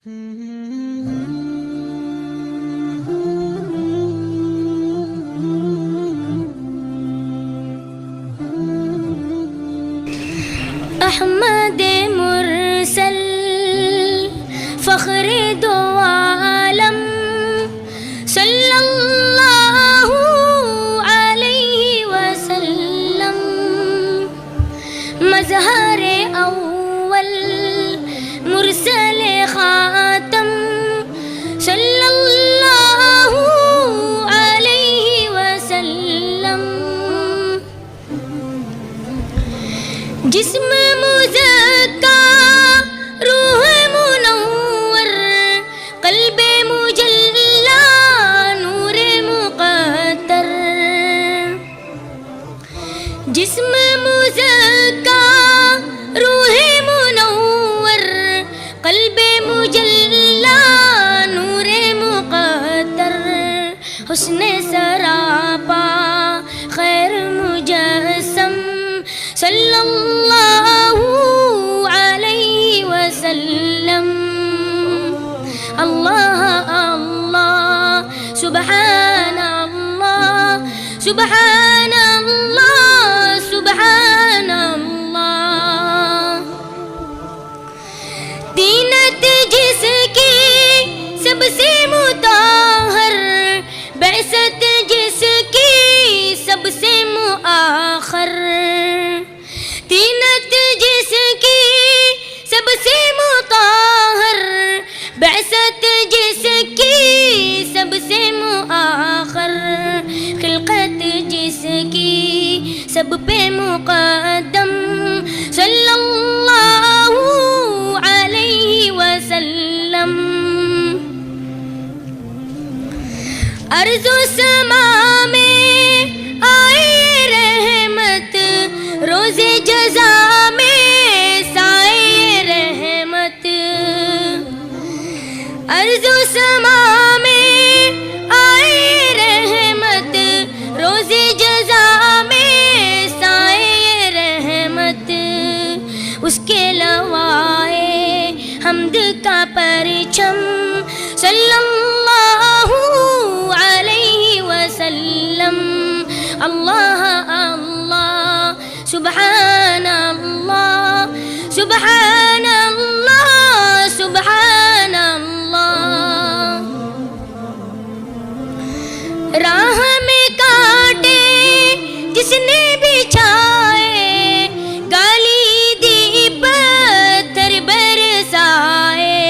احمد مرسل فخر دو عالم صلی اللہ علیہ وسلم، مظہر اول مرسل خاتم صلی اللہ علیہ وسلم، جسم مزکا روح منور قلب مجلا نور مقدر، جسم مزکا روح منور قلب مجلا نور مقدر، حسن سراپا خیر مجسم صلی اللہ علیہ وسلم، اللہ اللہ سبحان اللہ سبحان اللہ سبحان اللہ، تینت جس کی سب سے مطہر، بعثت جس کی سب سے مؤخر، تینت جس کی سب سے مطہر، بعثت جس کی سب سے مؤخر، خلقت جس کی سب پہ مقدم صلی اللہ علیہ وسلم، ارض و سما میں آئے رحمت، روز جزا میں سائے رحمت، ارض و سما میں آئے رحمت، روز جزا میں سائے رحمت، اس کے لوائے حمد کا پرچم صلی اللہ علیہ وسلم، اللہ اللہ سبحان اللہ سبحان اللہ سبحان اللہ، راہ میں کانٹے جس نے بچھائے، گالی دی پتھر برسائے،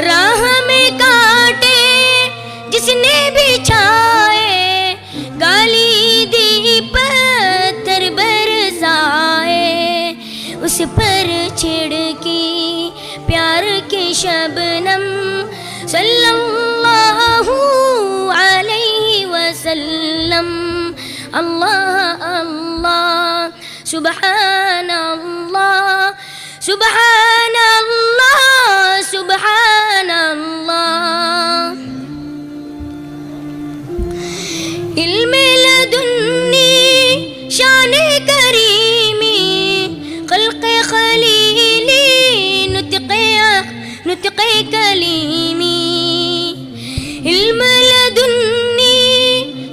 راہ میں کانٹے جس نے بچھائے، گالی دی پتھر برسائے، اس پر چھڑکی پیار کی شبنم صلی اللہ علیہ وسلم، اللہ اللہ سبحان اللہ سبحان اللہ سبحان اللہ، علم لدنی شان کریمی خلق خلیلی نطق کلیمی، علم لدنی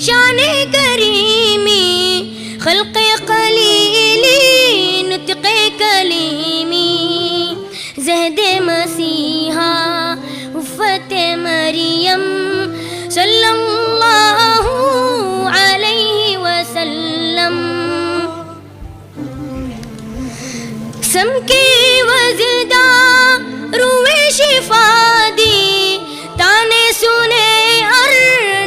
شان کریمی خلق خلیلی نطق کلیمی، زہد مسیحا وفت مریم صلی اللہ علیہ وسلم، سم کی وزدہ روح شفا دی، تانے سنے اور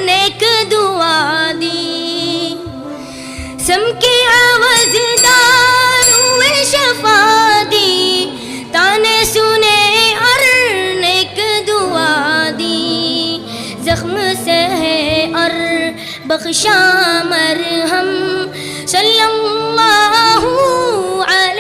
نیک دعا دی، سم کی وزدہ روح شفا دی، تانے سنے اور نیک دعا دی، زخم سہے اور بخشا مرہم صلی اللہ علیہ